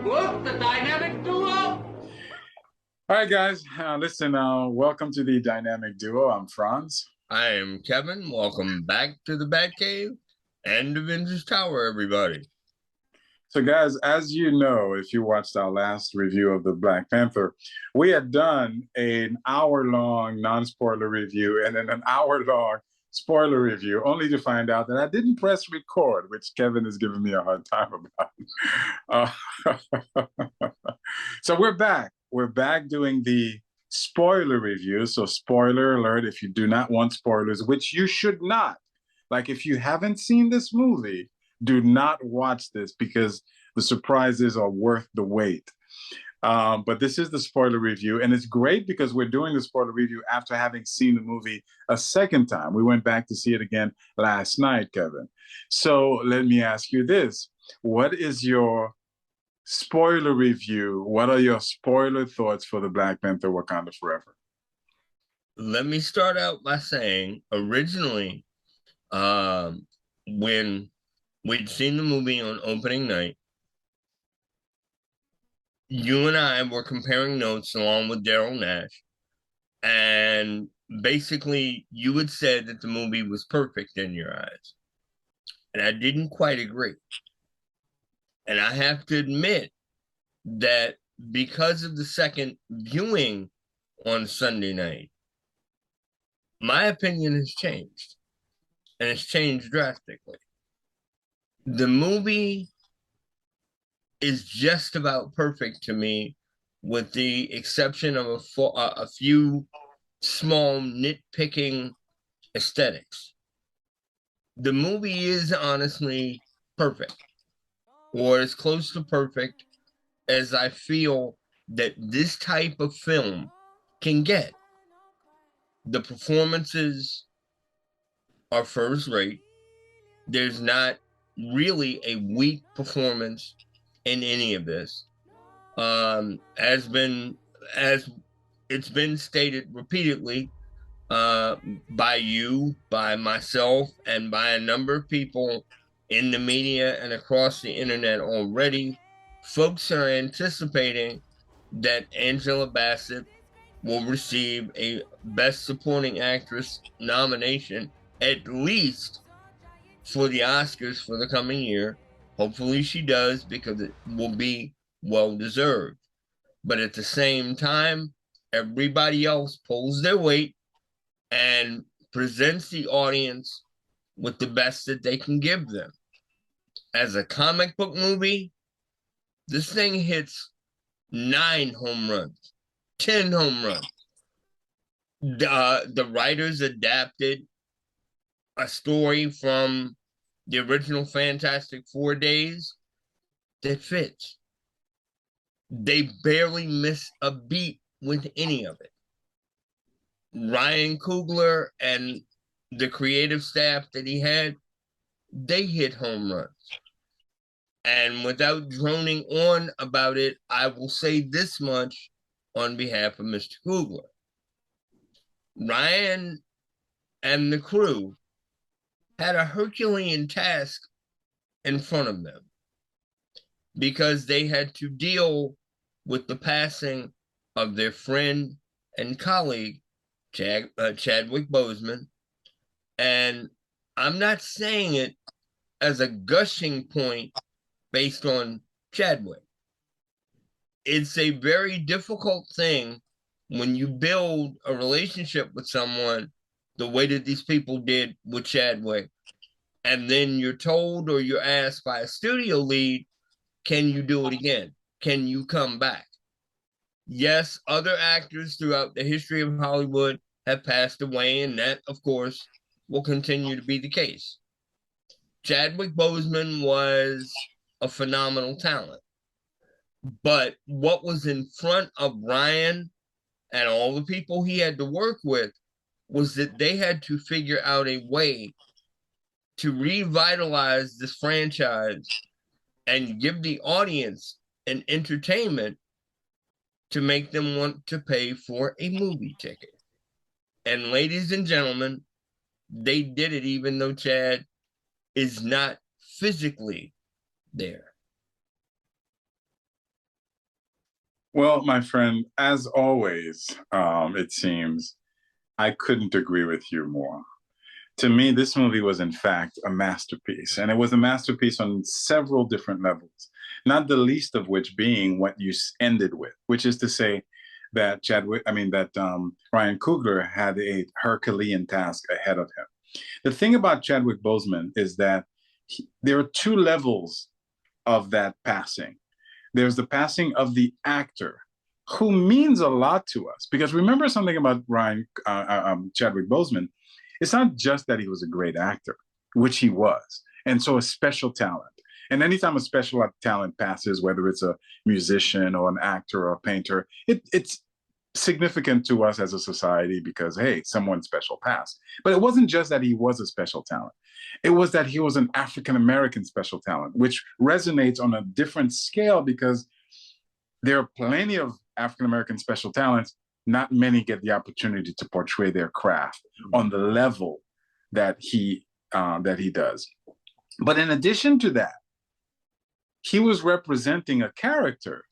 Whoop, the dynamic duo! All right, guys. Listen, welcome to the Dynamic Duo. I'm Franz. I am Kevin. Welcome back to the Batcave and Avengers Tower, everybody. So, guys, as you know, if you watched our last review of the Black Panther, we had done an hour-long non-spoiler review and then an hour-long spoiler review, only to find out that I didn't press record, which Kevin is giving me a hard time about. So we're back. We're back doing the spoiler review. So, spoiler alert, if you do not want spoilers, which you should not, like if you haven't seen this movie, do not watch this because the surprises are worth the wait. But this is the spoiler review, and it's great because we're doing the spoiler review after having seen the movie a second time. We went back to see it again last night, Kevin. So let me ask you this. What is your spoiler review? What are your spoiler thoughts for the Black Panther Wakanda Forever? Let me start out by saying, originally, when we'd seen the movie on opening night, you and I were comparing notes along with Daryl Nash, and basically you had said that the movie was perfect in your eyes, and I didn't quite agree. And I have to admit that because of the second viewing on Sunday night, my opinion has changed, and it's changed drastically. The movie is just about perfect to me, with the exception of a few small nitpicking aesthetics. The movie is honestly perfect, or as close to perfect as I feel that this type of film can get. The performances are first rate. There's not really a weak performance in any of this. As it's been stated repeatedly, by you, by myself, and by a number of people in the media and across the internet already, folks are anticipating that Angela Bassett will receive a Best Supporting Actress nomination, at least for the Oscars for the coming year. Hopefully she does, because it will be well deserved. But at the same time, everybody else pulls their weight and presents the audience with the best that they can give them. As a comic book movie, this thing hits 9 home runs, 10 home runs. The writers adapted a story from the original Fantastic Four days that fits. They barely miss a beat with any of it. Ryan Coogler and the creative staff that he had, they hit home runs. And without droning on about it, I will say this much on behalf of Mr. Coogler. Ryan and the crew had a Herculean task in front of them, because they had to deal with the passing of their friend and colleague, Chadwick Boseman. And I'm not saying it as a gushing point based on Chadwick. It's a very difficult thing when you build a relationship with someone the way that these people did with Chadwick, and then you're told or you're asked by a studio lead, can you do it again? Can you come back? Yes, other actors throughout the history of Hollywood have passed away, and that, of course, will continue to be the case. Chadwick Boseman was a phenomenal talent. But what was in front of Ryan and all the people he had to work with was that they had to figure out a way to revitalize this franchise and give the audience an entertainment to make them want to pay for a movie ticket. And ladies and gentlemen, they did it even though Chad is not physically there. Well, my friend, as always, it seems I couldn't agree with you more. To me, this movie was, in fact, a masterpiece, and it was a masterpiece on several different levels, not the least of which being what you ended with, which is to say that Ryan Coogler had a Herculean task ahead of him. The thing about Chadwick Boseman is that there are two levels of that passing. There's the passing of the actor, who means a lot to us. Because remember something about Chadwick Boseman, it's not just that he was a great actor, which he was, and so a special talent. And anytime a special talent passes, whether it's a musician or an actor or a painter, it's significant to us as a society because, hey, someone special passed. But it wasn't just that he was a special talent. It was that he was an African American special talent, which resonates on a different scale because there are plenty of African American special talents. Not many get the opportunity to portray their craft on the level that he does. But in addition to that, he was representing a character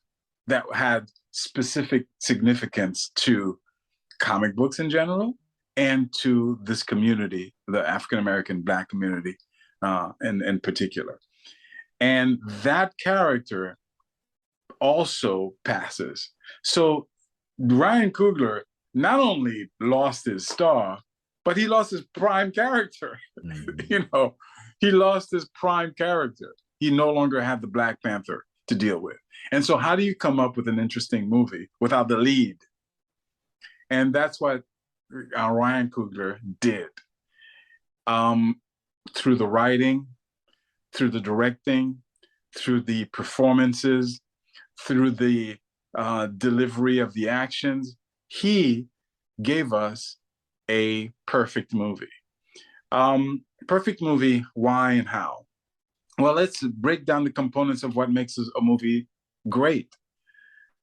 that had specific significance to comic books in general and to this community, the African American Black community in particular. And that character also passes. So Ryan Coogler not only lost his star, but he lost his prime character. Mm-hmm. He lost his prime character. He no longer had the Black Panther to deal with. And so how do you come up with an interesting movie without the lead? And that's what Ryan Coogler did. Through the writing, through the directing, through the performances, through the delivery of the actions, he gave us a perfect movie. Perfect movie, why and how? Well, let's break down the components of what makes a movie great.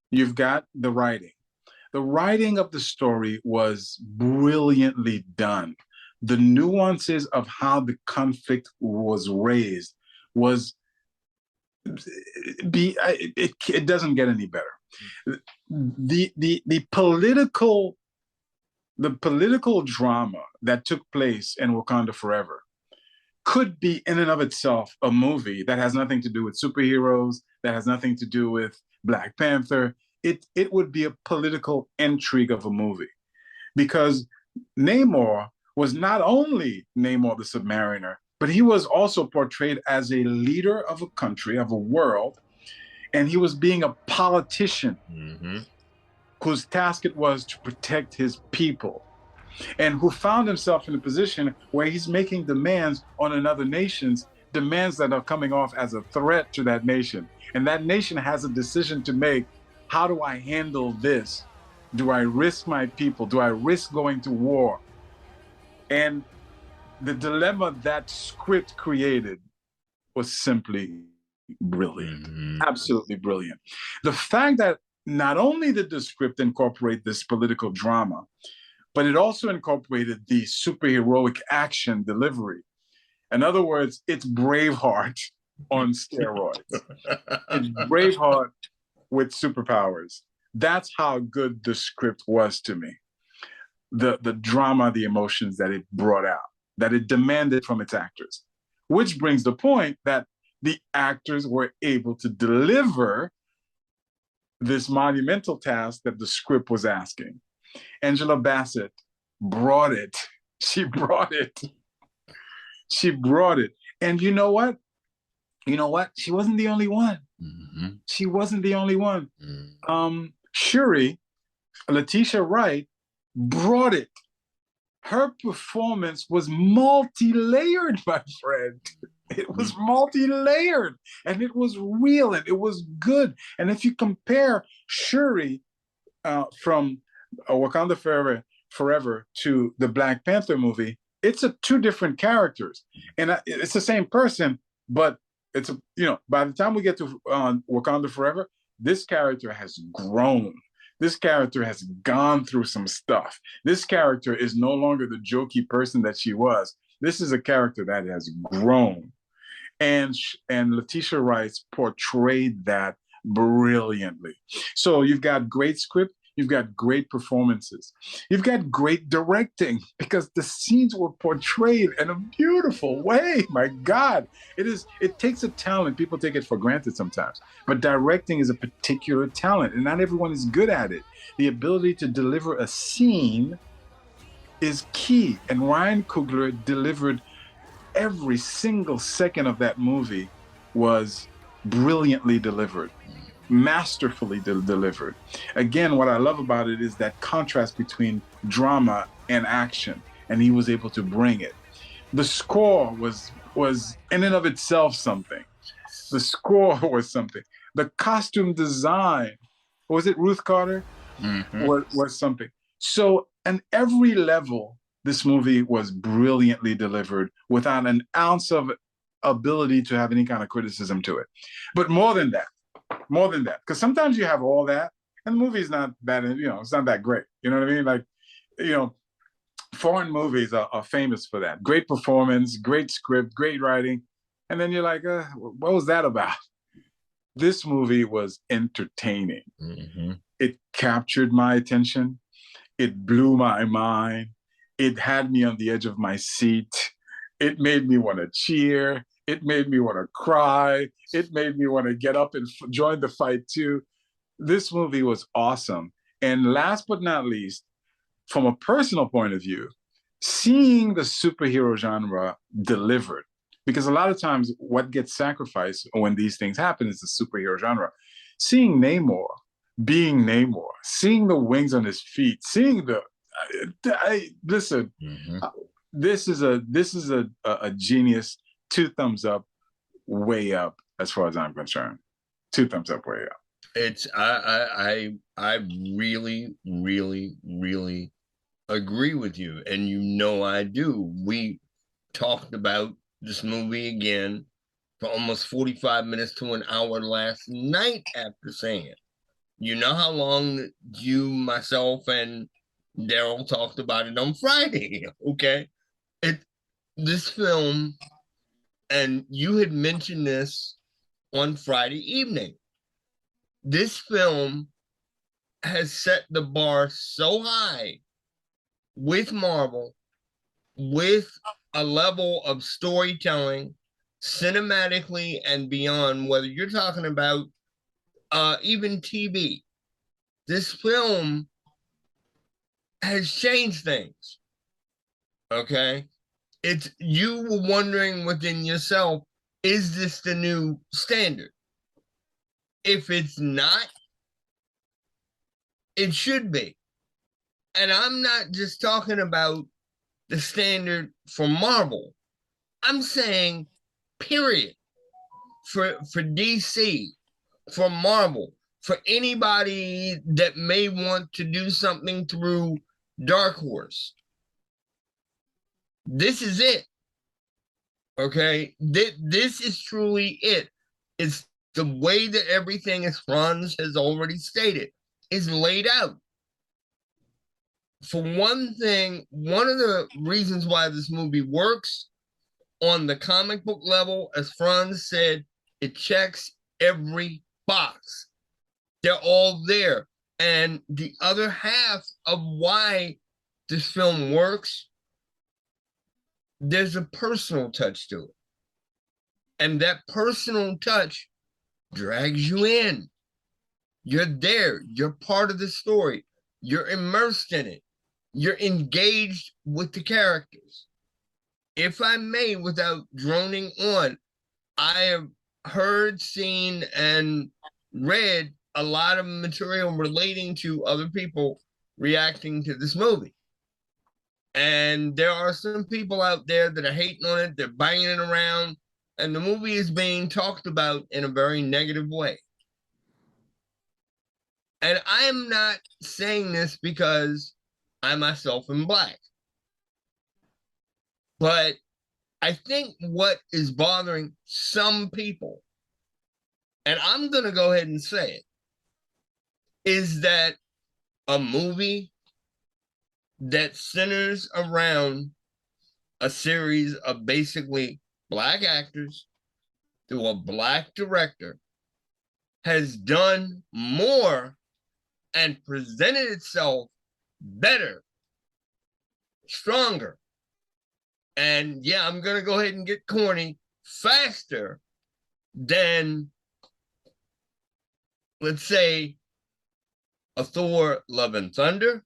You've got the writing. The writing of the story was brilliantly done. The nuances of how the conflict was raised it doesn't get any better. The political drama that took place in Wakanda Forever could be in and of itself a movie that has nothing to do with superheroes, that has nothing to do with Black Panther. It would be a political intrigue of a movie, because Namor was not only Namor the Submariner, but he was also portrayed as a leader of a country, of a world, and he was being a politician whose task it was to protect his people, and who found himself in a position where he's making demands on another nation's demands that are coming off as a threat to that nation. And that nation has a decision to make. How do I handle this? Do I risk my people? Do I risk going to war? And the dilemma that script created was simply brilliant, absolutely brilliant. The fact that not only did the script incorporate this political drama, but it also incorporated the superheroic action delivery. In other words, it's Braveheart on steroids. It's Braveheart with superpowers. That's how good the script was to me. The drama, the emotions that it brought out, that it demanded from its actors, which brings the point that the actors were able to deliver this monumental task that the script was asking. Angela Bassett brought it. She brought it. She brought it. And you know what? She wasn't the only one. She wasn't the only one. Shuri, Letitia Wright, brought it. Her performance was multi-layered, my friend. It was multi-layered, and it was real, and it was good. And if you compare Shuri from Wakanda Forever to the Black Panther movie, it's two different characters, and it's the same person, but it's by the time we get to Wakanda Forever, this character has grown. This character has gone through some stuff. This character is no longer the jokey person that she was. This is a character that has grown. And Letitia Wright portrayed that brilliantly. So you've got great script, you've got great performances, you've got great directing because the scenes were portrayed in a beautiful way. My God, it takes a talent. People take it for granted sometimes, but directing is a particular talent, and not everyone is good at it. The ability to deliver a scene is key, and Ryan Coogler delivered every single second of that movie was brilliantly delivered, masterfully delivered. Again, what I love about it is that contrast between drama and action, and he was able to bring it. The score was in and of itself something. The score was something. The costume design, was it Ruth Carter? Was something. So, on every level, this movie was brilliantly delivered without an ounce of ability to have any kind of criticism to it. But more than that, because sometimes you have all that, and the movie is not that, it's not that great. You know what I mean? Like, foreign movies are famous for that. Great performance, great script, great writing. And then you're like, what was that about? This movie was entertaining. It captured my attention. It blew my mind. It had me on the edge of my seat. It made me want to cheer. It made me want to cry. It made me want to get up and join the fight too. This movie was awesome. And last but not least, from a personal point of view, seeing the superhero genre delivered, because a lot of times what gets sacrificed when these things happen is the superhero genre. Seeing Namor being Namor, seeing the wings on his feet, seeing listen, this is a genius. 2 thumbs up, way up as far as I'm concerned. 2 thumbs up, way up. It's I really, really, really agree with you, and I do. We talked about this movie again for almost 45 minutes to an hour last night after saying it. You know how long you, myself, and Daryl talked about it on Friday, okay? This film, and you had mentioned this on Friday evening, this film has set the bar so high with Marvel, with a level of storytelling, cinematically and beyond, whether you're talking about even TV. This film has changed things. Okay? You were wondering within yourself, is this the new standard? If it's not, it should be. And I'm not just talking about the standard for Marvel. I'm saying, period, for DC, for Marvel, for anybody that may want to do something through Dark Horse. This is it. Okay? This is truly it. It's the way that everything, as Franz has already stated, is laid out. For one thing, one of the reasons why this movie works on the comic book level, as Franz said, it checks every box. They're all there. And the other half of why this film works, there's a personal touch to it. And that personal touch drags you in. You're there. You're part of the story. You're immersed in it. You're engaged with the characters. If I may, without droning on, I have heard, seen, and read a lot of material relating to other people reacting to this movie. And there are some people out there that are hating on it, they're banging it around, and the movie is being talked about in a very negative way. And I am not saying this because I myself am Black. But I think what is bothering some people, and I'm going to go ahead and say it, is that a movie that centers around a series of basically Black actors through a Black director has done more and presented itself better, stronger, and yeah, I'm going to go ahead and get corny, faster than, let's say, a Thor Love and Thunder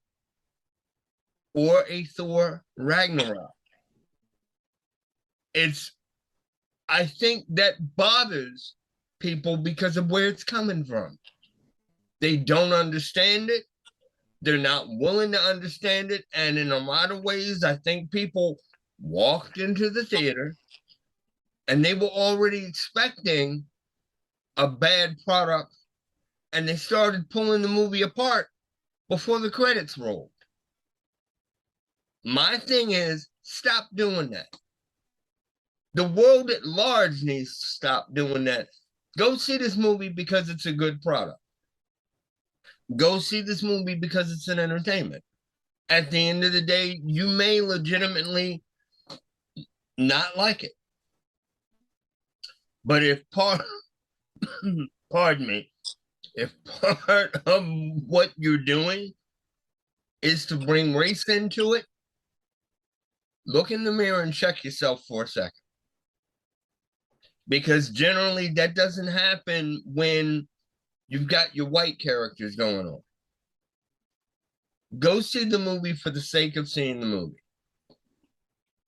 or a Thor Ragnarok. I think that bothers people because of where it's coming from. They don't understand it. They're not willing to understand it. And in a lot of ways, I think people walked into the theater and they were already expecting a bad product, and they started pulling the movie apart before the credits rolled. My thing is, stop doing that. The world at large needs to stop doing that. Go see this movie because it's a good product. Go see this movie because it's an entertainment. At the end of the day, you may legitimately not like it. But if pardon me, if part of what you're doing is to bring race into it, look in the mirror and check yourself for a second. Because generally that doesn't happen when you've got your white characters going on. Go see the movie for the sake of seeing the movie.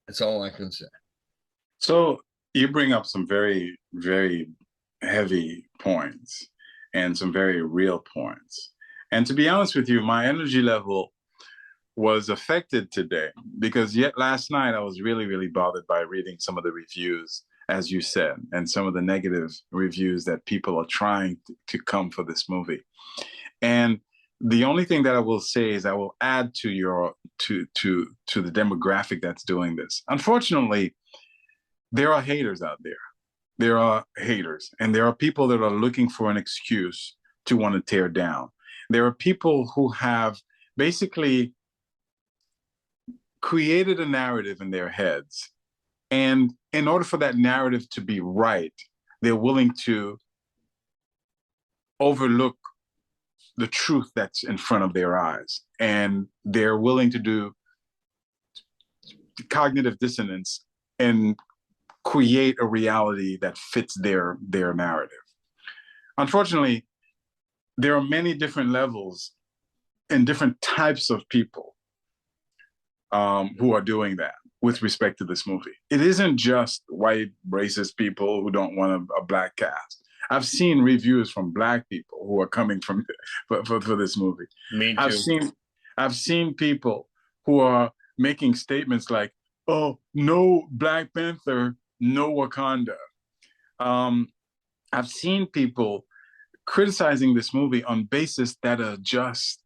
That's all I can say. So you bring up some very, very heavy points and some very real points. And to be honest with you, my energy level was affected today because yet last night I was really, really bothered by reading some of the reviews, as you said, and some of the negative reviews that people are trying to come for this movie. And the only thing that I will say is I will add to your to the demographic that's doing this. Unfortunately, there are haters out there. There are haters, and there are people that are looking for an excuse to want to tear down. There are people who have basically created a narrative in their heads. And in order for that narrative to be right, they're willing to overlook the truth that's in front of their eyes. And they're willing to do cognitive dissonance and create a reality that fits their narrative. Unfortunately, there are many different levels and different types of people who are doing that with respect to this movie. It isn't just white racist people who don't want a black cast. I've seen reviews from black people who are coming from for this movie. Me too. I've seen people who are making statements like, "Oh, no Black Panther, no Wakanda." I've seen people criticizing this movie on basis that are just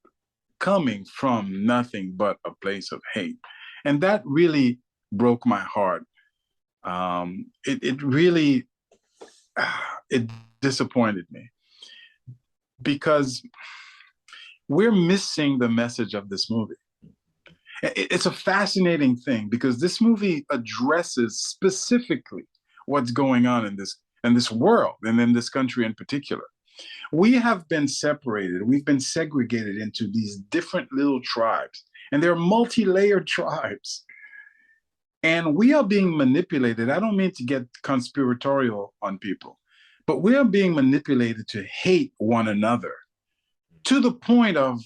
coming from nothing but a place of hate, and that really broke my heart. It really it disappointed me because we're missing the message of this movie. It's a fascinating thing because this movie addresses specifically what's going on in this world and in this country in particular. We have been separated. We've been segregated into these different little tribes, and they're multi-layered tribes. And we are being manipulated. I don't mean to get conspiratorial on people, but we are being manipulated to hate one another to the point of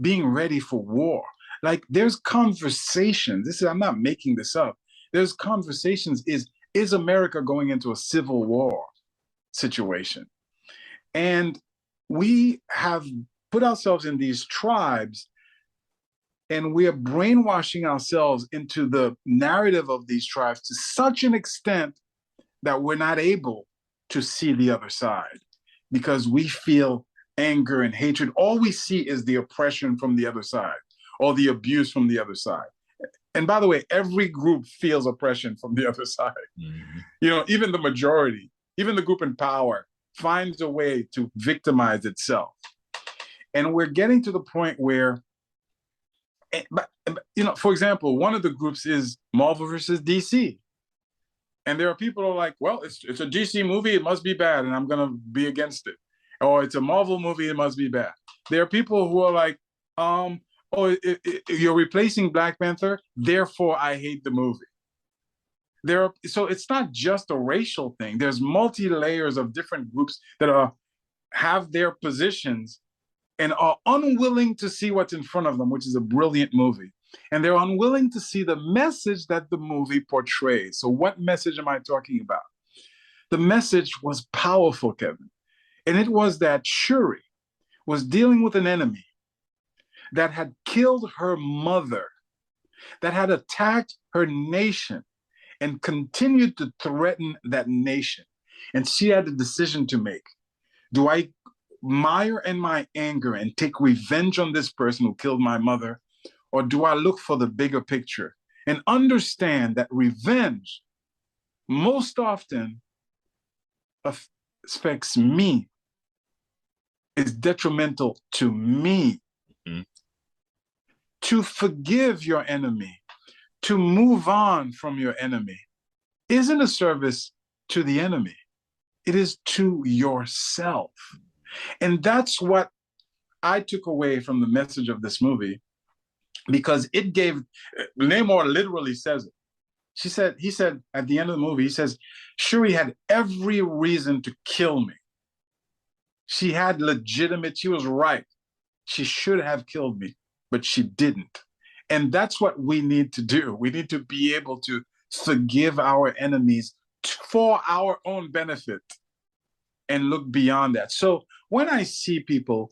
being ready for war. Like there's conversations. I'm not making this up. There's conversations. Is America going into a civil war situation? And we have put ourselves in these tribes, and we are brainwashing ourselves into the narrative of these tribes to such an extent that we're not able to see the other side because we feel anger and hatred. All we see is the oppression from the other side or the abuse from the other side. And by the way, every group feels oppression from the other side. Mm-hmm. You know, even the majority, even the group in power finds a way to victimize itself. And we're getting to the point where, you know, for example, one of the groups is Marvel versus DC. And there are people who are like, well, it's a DC movie, it must be bad, and I'm going to be against it. Oh, it's a Marvel movie, it must be bad. There are people who are like, you're replacing Black Panther, therefore I hate the movie. So it's not just a racial thing. There's multi layers of different groups that have their positions and are unwilling to see what's in front of them, which is a brilliant movie. And they're unwilling to see the message that the movie portrays. So what message am I talking about? The message was powerful, Kevin. And it was that Shuri was dealing with an enemy that had killed her mother, that had attacked her nation and continued to threaten that nation. And she had a decision to make. Do I mire in my anger and take revenge on this person who killed my mother? Or do I look for the bigger picture and understand that revenge most often affects me, is detrimental to me? Mm-hmm. To forgive your enemy, to move on from your enemy, isn't a service to the enemy. It is to yourself. And that's what I took away from the message of this movie, because it gave, Namor literally says it. He said at the end of the movie, he says, Shuri had every reason to kill me. She was right. She should have killed me, but she didn't. And that's what we need to do. We need to be able to forgive our enemies for our own benefit and look beyond that. So when I see people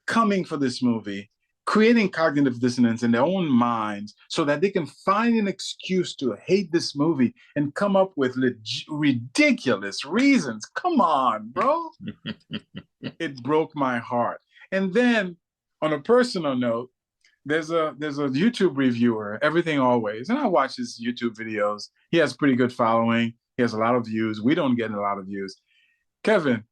coming for this movie, creating cognitive dissonance in their own minds so that they can find an excuse to hate this movie and come up with ridiculous reasons. Come on, bro. It broke my heart. And then on a personal note, there's a YouTube reviewer, Everything Always, and I watch his YouTube videos. He has pretty good following. He has a lot of views. We don't get a lot of views. Kevin,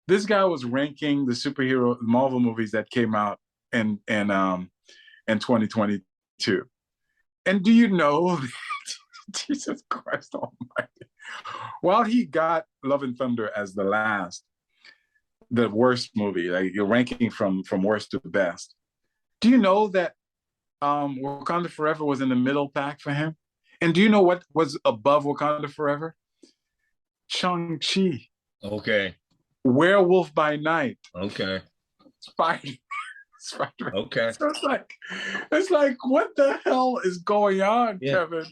this guy was ranking the superhero Marvel movies that came out in 2022. And do you know, Jesus Christ Almighty, while he got Love and Thunder as the worst movie, like you're ranking from worst to best, do you know that Wakanda Forever was in the middle pack for him? And do you know what was above Wakanda Forever? Shang-Chi. Okay. Werewolf by Night. Okay. Spider. Okay. So it's like, what the hell is going on, Kevin?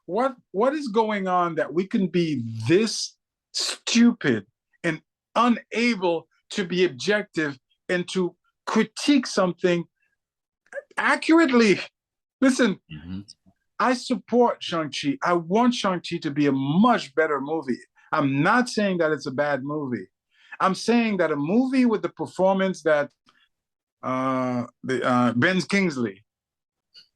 What is going on that we can be this stupid and unable to be objective and to critique something accurately? Listen, I support Shang-Chi. I want Shang-Chi to be a much better movie. I'm not saying that it's a bad movie. I'm saying that a movie with the performance that Ben Kingsley,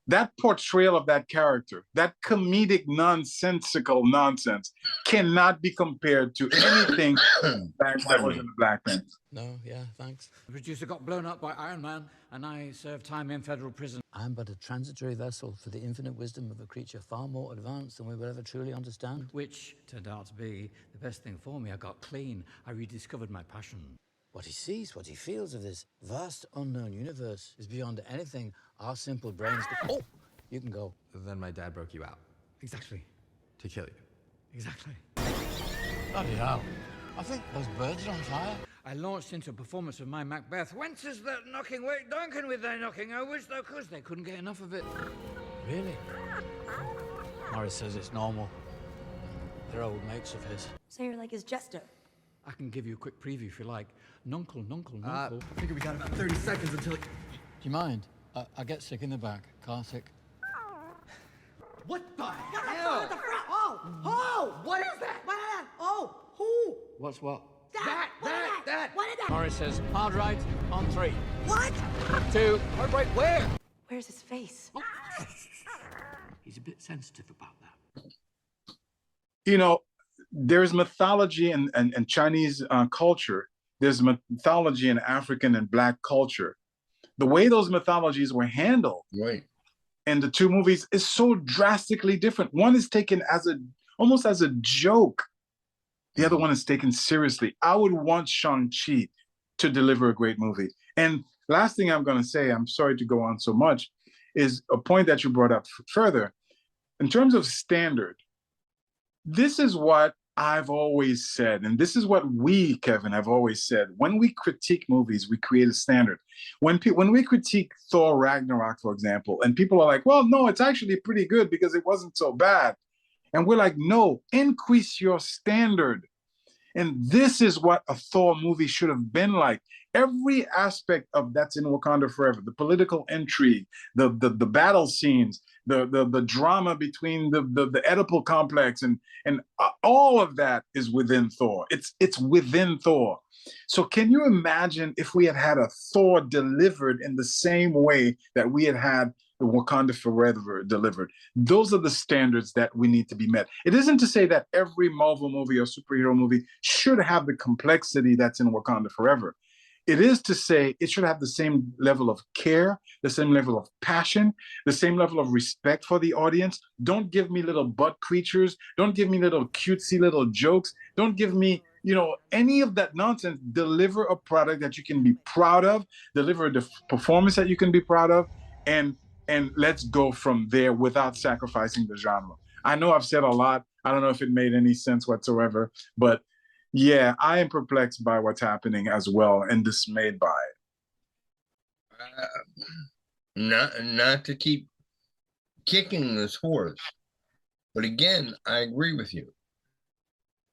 that portrayal of that character, that comedic nonsensical nonsense cannot be compared to anything that was in the Black Panther. No, yeah, thanks. The producer got blown up by Iron Man, and I served time in federal prison. I'm but a transitory vessel for the infinite wisdom of a creature far more advanced than we will ever truly understand. Which turned out to be the best thing for me. I got clean. I rediscovered my passion. What he sees, what he feels of this vast unknown universe is beyond anything our simple brains could... Oh, you can go. Then my dad broke you out. Exactly. To kill you. Exactly. Bloody hell. I think those birds are on fire. I launched into a performance of my Macbeth. Whence is that knocking? Wait, Duncan with their knocking. I wish thou couldst. They couldn't get enough of it. Really? Morris says it's normal. They're old mates of his. So you're like his jester? I can give you a quick preview if you like. Nuncle, nuncle, nuncle. I figure we got about 30 seconds until... Do you mind? I get sick in the back. Car sick. What the hell? Oh, the front. Oh! What is that? What is that? Oh! Who? What's what? That! What is that? Morris says hard right on 3. What? 2. Hard right where? Where's his face? He's a bit sensitive about that. You know, there's mythology in Chinese culture. There's mythology in African and Black culture. The way those mythologies were handled in the two movies is so drastically different. One is taken as almost as a joke. The other one is taken seriously. I would want Shang-Chi to deliver a great movie. And last thing I'm going to say, I'm sorry to go on so much, is a point that you brought up further. In terms of standard, this is what I've always said, and this is what we, Kevin, have always said. When we critique movies, we create a standard. When we critique Thor Ragnarok, for example, and people are like, well, no, it's actually pretty good because it wasn't so bad. And we're like, no, increase your standard. And this is what a Thor movie should have been like. Every aspect of that's in Wakanda Forever, the political intrigue, the battle scenes, the drama between the Oedipal complex, and all of that is within Thor. It's within Thor. So can you imagine if we had a Thor delivered in the same way that we had the Wakanda Forever delivered? Those are the standards that we need to be met. It isn't to say that every Marvel movie or superhero movie should have the complexity that's in Wakanda Forever. It is to say it should have the same level of care, the same level of passion, the same level of respect for the audience. Don't give me little butt creatures. Don't give me little cutesy little jokes. Don't give me, any of that nonsense. Deliver a product that you can be proud of, deliver the performance that you can be proud of, and let's go from there without sacrificing the genre. I know I've said a lot. I don't know if it made any sense whatsoever, but yeah, I am perplexed by what's happening as well and dismayed by it. Not to keep kicking this horse, but again, I agree with you.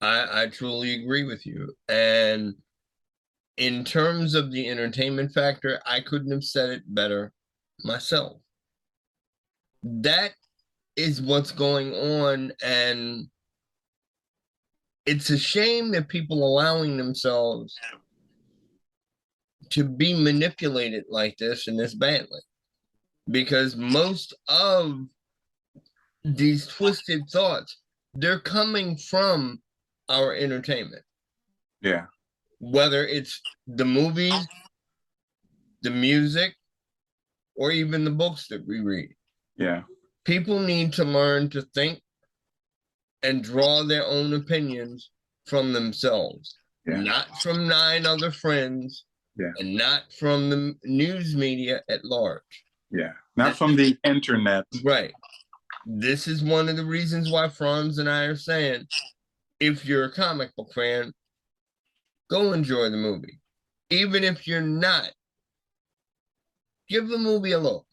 I truly agree with you. And in terms of the entertainment factor, I couldn't have said it better myself. That is what's going on, and it's a shame that people allowing themselves to be manipulated like this and this badly, because most of these twisted thoughts, they're coming from our entertainment. Yeah. Whether it's the movies, the music, or even the books that we read. Yeah. People need to learn to think and draw their own opinions from themselves, not from 9 other friends, and not from the news media at large. Yeah, not from the internet. Right. This is one of the reasons why Franz and I are saying, if you're a comic book fan, go enjoy the movie. Even if you're not, give the movie a look.